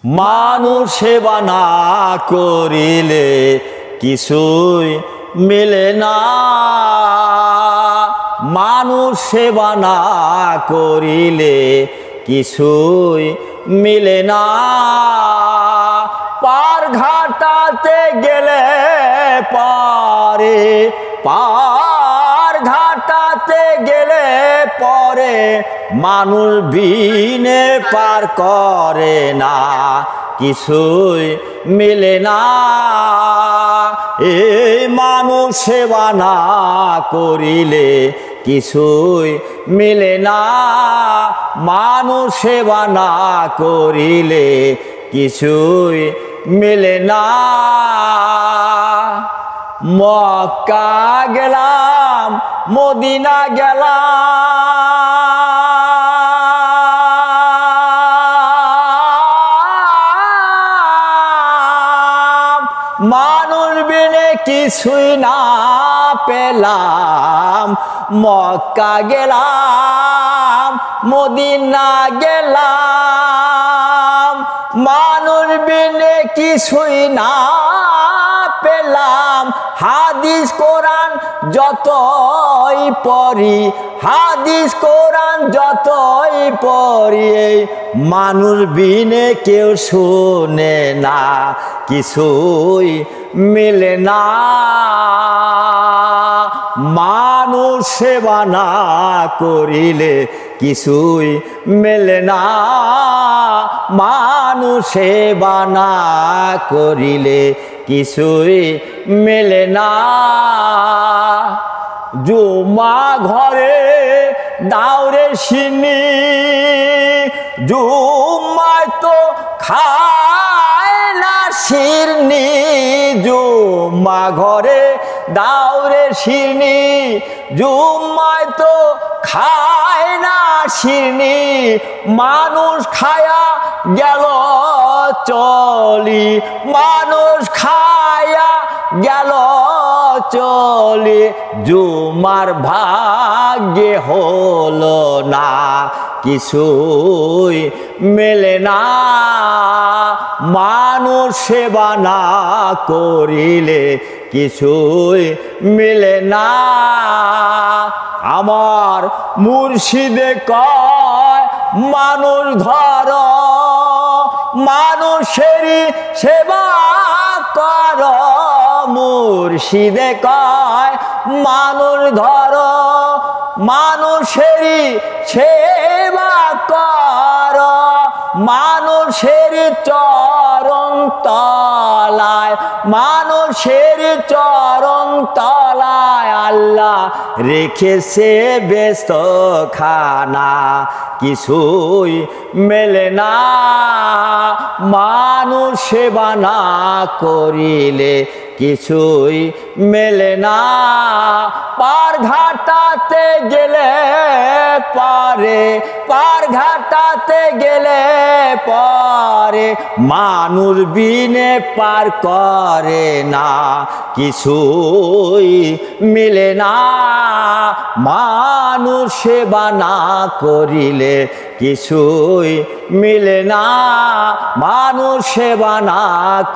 মানুষ সেবা না করিলে কিছুই মিলে না, মানুষ সেবা না করিলে কিছুই মিলে না। পার ঘাটাতে গেলে পারে, পার ঘাটাতে গেলে পরে মানুষ বিনে পার করে না, কিছুই মিলে না। এই মানুষ সেবা না করিলে কিছুই মিলে না, মানুষ সেবা না করিলে কিছুই মিলে না। মক্কা গেলাম, মদিনা গেলাম, মানুষ বিনে কিছুই না পেলাম। মক্কা গেলাম, মদিনা গেলাম, মানুষ বিনে কিছুই না পেলাম। হাদিস কোরআন যতই পড়ি, হাদিস কোরআন যতই পড়ি, মানুষ বিনে কেউ শুনে না, কিছুই মিলে না। মানুষ সেবা না করিলে কিছুই মেলে না, মানুষ সেবা না করিলে কিছুই মেলে না। জুমা ঘরে দাওরে সিনি, জুম্মায় তো খায় না শিরনি। জুম্মা ঘরে দাওরে শিরনি, জুম্মায় তো খায় না শিরনি। মানুষ খায়া গেল চলি, মানুষ খায়া গেল চলি, জুমার ভাগ্যে হলো না, কিছুই মেলে না। মানুষ সেবা না করিলে কিছুই মিলে না। আমার মুর্শিদে কয় মানুষ ধর, মানুষেরই সেবা কর। মুর্শিদে কয় মানুষ ধর, মানুষেরই সেবা কর। মানুষের চরণ তলায়, মানুষের চরণ তলায় আল্লাহ রেখেছে ব্যস্ত খানা, কিছুই মেলে না। মানুষ সেবা না করিলে কিছুই মেলে না। পার ঘাটাতে গেলে পারে, পার ঘাটাতে গেলে পরে মানুষ বিনে পার করে না, কিছুই মিলে না। মানুষ সেবা না করিলে কিছুই মিলে না, মানুষ সেবা না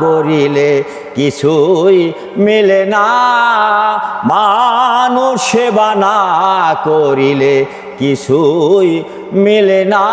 করিলে কিছুই মিলে না। মানুষ সেবা না করিলে কিছুই মিলে না।